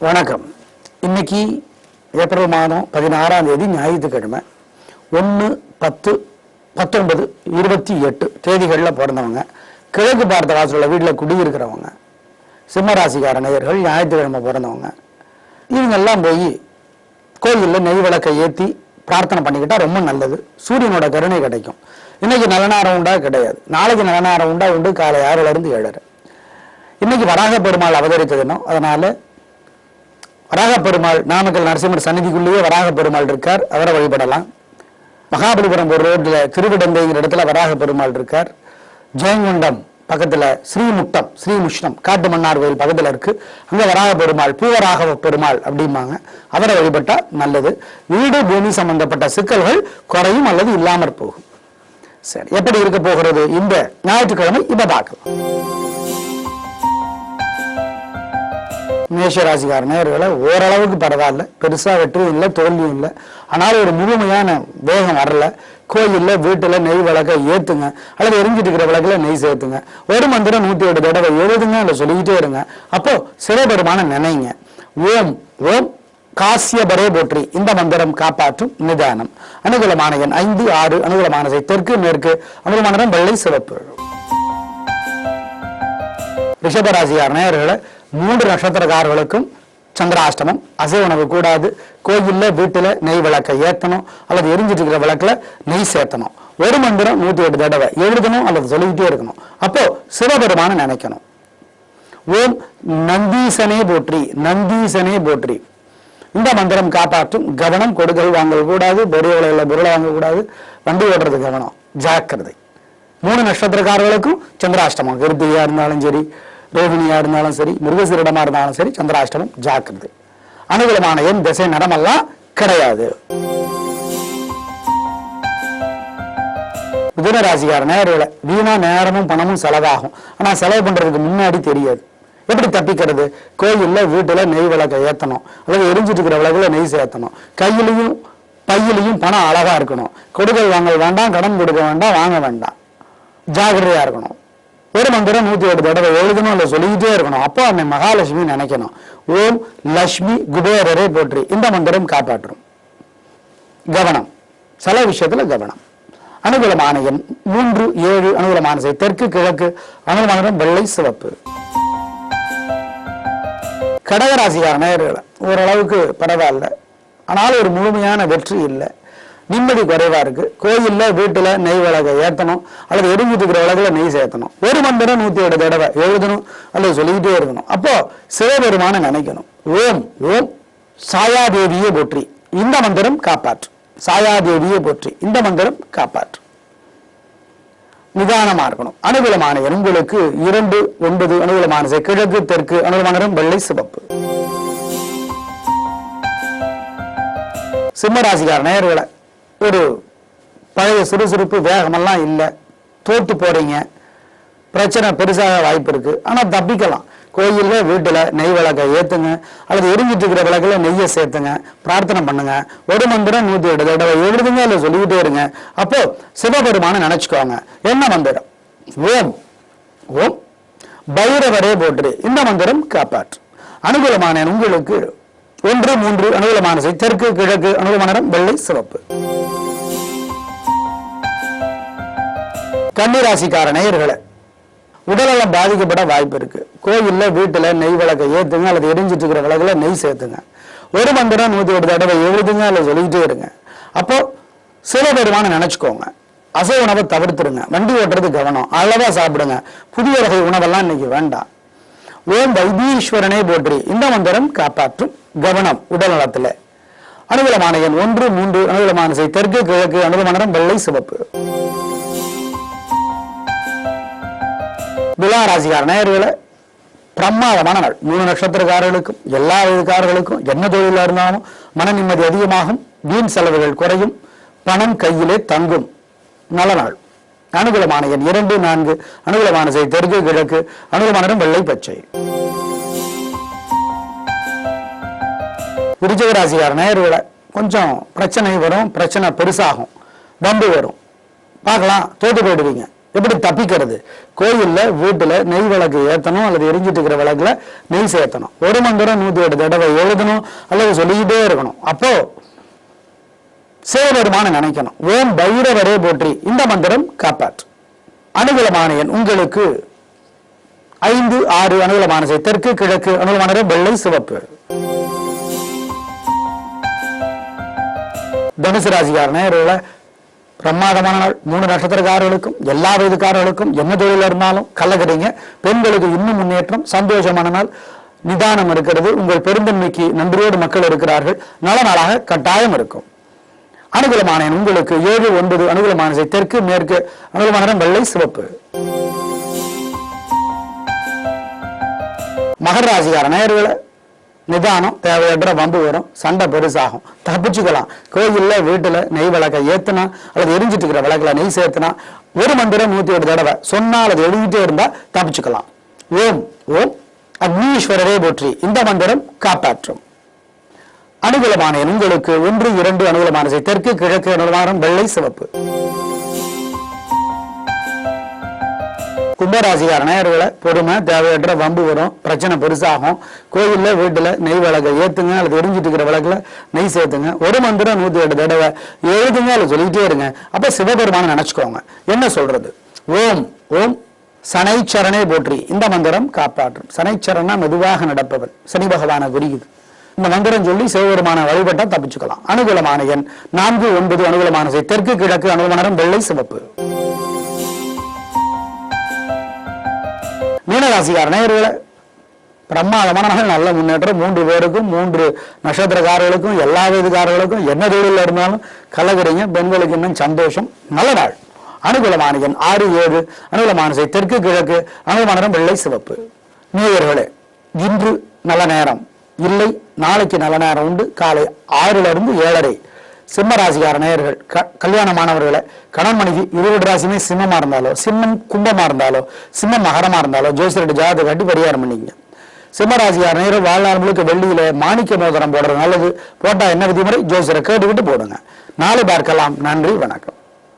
வணக்கம். இன்னைக்கு ஏப்ரல் மாதம் 16ஆம் தேதி ஞாயிற்றுக்கிழமை 1, 10, 19, 28 தேதிகளில் பிறந்தவங்க, கிழக்கு பார்த்த வாசலுள்ள வீட்டில் குடியிருக்கிறவங்க, சிம்மராசிக்கார நேயர்கள், ஞாயிற்றுக்கிழமை பிறந்தவங்க, இவங்கெல்லாம் போய் கோயிலில் நெய் விளக்கை ஏற்றி பிரார்த்தனை பண்ணிக்கிட்டா ரொம்ப நல்லது. சூரியனோட கருணை கிடைக்கும். இன்னைக்கு நல்ல நேரம் உண்டா? கிடையாது. நாளைக்கு நல்ல நேரம் உண்டா? உண்டு. காலை 6லிருந்து 7:30. இன்னைக்கு வராக பெருமாள் அவதரித்த தினம். அதனால வராக பெருமாள் நாமக்கல் நரசிம்மர் சன்னிதிக்குள்ளேயே வராக பெருமாள் இருக்கார், அவரை வழிபடலாம். மகாபலிபுரம் ஒரு ரோட்ல திருவிடந்தைங்கிற இடத்துல வராக பெருமாள் இருக்கார். ஜெயங்கொண்டம் பக்கத்துல ஸ்ரீமுஷ்ணம் காட்டு மன்னார் கோயில் பக்கத்துல இருக்கு, அங்க வராக பெருமாள், பூவராக பெருமாள் அப்படிம்பாங்க, அவரை வழிபட்டா நல்லது. வீடு பூமி சம்பந்தப்பட்ட சிக்கல்கள் குறையும் அல்லது இல்லாமற் போகும். சரி, எப்படி இருக்க போகிறது இந்த ஞாயிற்றுக்கிழமை இப்ப பார்க்கலாம். மேஷராசிக்கார நேயர்களை ஓரளவுக்கு பரவாயில்ல, பெருசா வெற்றியும் இல்லை தோல்வியும் இல்லை. ஆனால் ஒரு முழுமையான வேகம் வரல. கோயில்ல வீட்டுல நெய் விளக்கை ஏத்துங்க, அல்லது எரிஞ்சிட்டு இருக்கிற விளக்குல நெய் சேர்த்துங்க. ஒரு மந்திரம் 108 தடவை எழுதுங்க, அல்ல சொல்லிக்கிட்டே இருங்க. அப்போ சிவபெருமான நினைங்க. ஓம் ஓம் காசியபரே போற்றி, இந்த மந்திரம் காப்பாற்றும் நிதானம். அனுகூலமான எண் 5, 6. அனுகூலமான தெற்கு மேற்கு. அனுகூலமான வெள்ளை சிவப்பு. ரிஷபராசிக்கார நேயர்களை 3 நட்சத்திரக்காரர்களுக்கும் சந்திராஷ்டமம். அசைவ உணவு கூடாது. கோயில்ல வீட்டுல நெய் விளக்கை ஏத்தணும், அல்லது எரிஞ்சிட்டு இருக்கிற விளக்குல நெய் சேர்த்தணும். ஒரு மந்திரம் 108 தடவை எழுதணும், அல்லது சொல்லிக்கிட்டே இருக்கணும். அப்போ சிவபெருமான நினைக்கணும். ஓம் நந்தீசனே போற்றி, நந்தீசனே போற்றி, இந்த மந்திரம் காப்பாற்றும். கவனம், கொடுக்கல் வாங்கல் கூடாது, பெரிய விலையில பொருளை வாங்கக்கூடாது, வண்டி ஓட்டுறது கவனம், ஜாக்கிரதை. 3 நட்சத்திரக்காரர்களுக்கும் சந்திராஷ்டமம். கிருத்தியா இருந்தாலும் சரி, ரோஹிணியா இருந்தாலும் சரி, மிருகசீரிடமா இருந்தாலும் சரி, சந்திராஷ்டமம், ஜாக்கிரதை. அனுகூலமான எண் திசை நடமெல்லாம் கிடையாது. மிதுனராசிக்கார நேயர்களை வீணா நேரமும் பணமும் செலவாகும். ஆனா செலவு பண்றதுக்கு முன்னாடி தெரியாது. எப்படி தப்பிக்கிறது? கோயில்ல வீட்டுல நெய் விளக்கை ஏத்தணும், அல்லது எரிஞ்சிட்டு இருக்கிற விளக்குல நெய் சேர்த்தணும். கையிலையும் பையிலையும் பணம் அழகா இருக்கணும். கொடுக்கல் வாங்கல் வேண்டாம், கடன் கொடுக்க வேண்டாம், வாங்க வேண்டாம், ஜாகிரதையா இருக்கணும். ஒரு மந்திரம் 108 தடவை எழுதணும், இல்லை சொல்லிக்கிட்டே இருக்கணும். அப்போ அன்னை மகாலட்சுமி நினைக்கணும். ஓம் லட்சுமி குபேரரே போற்றி, இந்த மந்திரம் காப்பாற்றும். கவனம், சில விஷயத்துல கவனம். அனுகூலமான எண் 3, 7. அனுகூலமான தெற்கு கிழக்கு. அனுகூலமான வெள்ளை சிவப்பு. கடகராசிக்கார நேயர்களை ஓரளவுக்கு பரவாயில்ல, ஆனால் ஒரு முழுமையான வெற்றி இல்லை. நிம்மதி குறைவா இருக்கு. கோயில்ல வீட்டுல நெய் விளக்கை ஏத்தணும், அல்லது எரிஞ்சிட்டு இருக்கிற விளக்குல நெய் சேர்த்தணும். ஒரு மந்திரம் 108 தடவை எழுதணும், அல்லது சொல்லிக்கிட்டே இருக்கணும். அப்போ சிவபெருமான நினைக்கணும். ஓம் ஓம் சாயாதேவியே போற்றி, இந்த மந்திரம் காப்பாற்று. சாயாதேவியே போற்றி, இந்த மந்திரம் காப்பாற்று. நிதானமா இருக்கணும். அனுகூலமான உங்களுக்கு 2, 9. அனுகூலமான கிழக்கு தெற்கு. அனுகூலமான வெள்ளை சிவப்பு. சிம்மராசிக்கார நேயர்களை ஒரு பழைய சுறுசுறுப்பு வேகமெல்லாம் இல்லை, தோத்து போறீங்க, பிரச்சனை பெருசாக வாய்ப்பு இருக்கு. ஆனா தப்பிக்கலாம். கோயில்ல வீட்டுல நெய் விளக்கை ஏத்துங்க, அல்லது எரிஞ்சிட்டு இருக்கிற விளக்குல நெய்யை சேர்த்துங்க, பிரார்த்தனை பண்ணுங்க. ஒரு மந்திரம் 108 தடவை எழுதுங்க, இல்லை சொல்லிக்கிட்டே இருங்க. அப்போ சிவபெருமான நினைச்சுக்கோங்க. என்ன மந்திரம்? ஓம் ஓம் பைரவரே போற்று, இந்த மந்திரம் காப்பாற்று. அனுகூலமான உங்களுக்கு 1, 3. அனுகூலமான தெற்கு கிழக்கு. அனுகூலமான வெள்ளை சிவப்பு. கன்னிராசிக்கார நேயர்களை உடல்நலம் பாதிக்கப்பட வாய்ப்பு இருக்கு. கோயில்ல வீட்டுல நெய் விளக்கை ஏத்துங்க, அல்லது எரிஞ்சிட்டு இருக்கிற விளக்குல நெய் சேர்த்துங்க. ஒரு மந்திரம் 108 தடவை எழுதுங்க, அல்ல சொல்லிக்கிட்டே இருங்க. அப்போ சிவபெருமான நினைச்சுக்கோங்க. அசைவ உணவை தவிர்த்துருங்க. வண்டி ஓட்டுறது கவனம், அளவா சாப்பிடுங்க. புதிய வகை உணவெல்லாம் இன்னைக்கு வேண்டாம். ஓம் வைத்தீஸ்வரனே போற்றி, இந்த மந்திரம் காப்பாற்றும். கவனம் உடல் நலத்துல. அனுகூலமான எண் 1, 3. அனுகூலமான தெற்கு கிழக்கு. அனுகூலமான வெள்ளை சிவப்பு. துலாராசிக்கார நேயர்களை பிரமாதமான நாள். 3 நட்சத்திரக்காரர்களுக்கும் எல்லா வயதுக்காரர்களுக்கும் என்ன தொழிலா இருந்தாலும் மன நிம்மதி அதிகமாகும், வீண் செலவுகள் குறையும், பணம் கையிலே தங்கும். நல்ல நாள். அனுகூலமான எண் 2, 4. அனுகூலமான தெற்கு கிழக்கு. அனுகூலமான வெள்ளை பச்சை. விருச்சிக ராசிக்கார நேயர்களை கொஞ்சம் பிரச்சனை வரும், பிரச்சனை பெருசாகும், பம்பு வரும், பார்க்கலாம், தோத்து போயிடுவீங்க. எப்படி தப்பிக்கிறது? கோயில்ல வீட்டுல நெய் விளக்கு ஏத்தணும் அல்லது எரிஞ்சிட்டு இருக்கிற விளக்குல நெய் சேர்த்தணும். ஒரு மந்திரம் 108 தடவை எழுதணும் அல்லது சொல்லிக்கிட்டே இருக்கணும். அப்போ சிவபெருமான நினைக்கணும். ஓம் பைரவரே போற்றி, இந்த மந்திரம் காப்பாற்று. அனுகூலமான எண் உங்களுக்கு 5, 6. அனுகூலமான திசை தெற்கு, கிழக்கு. அனுகூலமான நிறம் வெள்ளை, சிவப்பு. தனுசு ராசிக்காரன பிரமாதமான நாள். 3 நட்சத்திரக்காரர்களுக்கும் எல்லா வயதுக்காரர்களுக்கும் என்ன தொழில இருந்தாலும் கலக்கிறீங்க. பெண்களுக்கு இன்னும் முன்னேற்றம், சந்தோஷமான நாள். நிதானம் இருக்கிறது. உங்கள் பெருந்தன்மைக்கு நன்றியோடு மக்கள் இருக்கிறார்கள். நல்ல நாளாக கட்டாயம் இருக்கும். அனுகூலமான எண் உங்களுக்கு 7, 9. அனுகூலமான திசை தெற்கு, மேற்கு. அனுகூலமான நிறம் வெள்ளை, சிவப்பு. மகர ராசிக்கார நேயர்களை நிதானம், தேவையற்ற வம்பு வரும், சண்டை பெருசாகும். தப்பிச்சுக்கலாம். கோயில்ல வீட்டுல நெய் விளக்க ஏத்துனா அல்லது எரிஞ்சிட்டு இருக்கிற விளக்குல நெய் சேர்த்துனா ஒரு மந்திரம் 108 தடவை சொன்னா அல்லது எழுதிட்டே இருந்தா தப்பிச்சுக்கலாம். ஓம் ஓம் அக்னீஸ்வரரே போற்றி, இந்த மந்திரம் காப்பாற்றும். அனுகூலமான எண் உங்களுக்கு 1, 2. அனுகூலமான திசை தெற்கு, கிழக்கு. அனுகூலமான வெள்ளை, சிவப்பு. கும்பராசிக்கார நேயர்களை பொறுமை, தேவையற்ற வம்பு வரும், பிரச்சனை பெருசாகும். கோயில்ல வீட்டுல நெய் விளக்க ஏத்துங்க அல்லது எரிஞ்சிட்டு இருக்கிற விளக்குல நெய் சேர்த்துங்க. ஒரு மந்திரம் 108 தடவை எழுதுங்க அல்லது சொல்லிட்டே இருங்க. அப்ப சிவபெருமான நினைச்சுக்கோங்க. என்ன சொல்றது? ஓம் ஓம் சனைச்சரனே போற்றி, இந்த மந்திரம் காப்பாற்றும். சனைச்சரனா மெதுவாக நடப்பவன், சனி பகவான குறிக்குது. இந்த மந்திரம் சொல்லி சிவபெருமான வழிபட்டா தப்பிச்சுக்கலாம். அனுகூலமான எண் 4, 9. அனுகூலமான திசை தெற்கு, கிழக்கு. அனுகூலமான நிறம் வெள்ளை, சிவப்பு. மீனராசிக்கார நேயர்களை பிரமாதமான நல்ல முன்னேற்றம். 3 பேருக்கும் 3 நட்சத்திரக்காரர்களுக்கும் எல்லா வயதுக்காரர்களுக்கும் என்ன தொழில இருந்தாலும் கலகுறீங்க. பெண்களுக்கு இன்னும் சந்தோஷம். நல்ல நாள். அனுகூலமான எண் 6, 7. அனுகூலமான திசை தெற்கு, கிழக்கு. அனுகூலமான நிறம் வெள்ளை, சிவப்பு. நேயர்களே, இன்று நல்ல நேரம் இல்லை, நாளைக்கு நல்ல நேரம் உண்டு. காலை 6 இருந்து 7:30. சிம்ம ராசிக்கார நேயர்கள் கல்யாணமானவர்களை கணவன் மனைவி 20 ராசியுமே சிம்மமா இருந்தாலோ, சிம்மம் கும்பமா இருந்தாலோ, சிம்மம் மகரமா இருந்தாலோ ஜோசியர்கிட்ட ஜாதகத்தை காட்டி பரிகாரம் பண்ணிங்க. சிம்ம ராசிக்கார நேயர்கள் வாழ்நாள் முழுக்க வெள்ளியில மாணிக்க மோதிரம் போடுறது நல்லது. போட்டா என்ன விதிமுறை ஜோசியரை கேட்டுக்கிட்டு போடுங்க. நாளை பார்க்கலாம். நன்றி, வணக்கம்.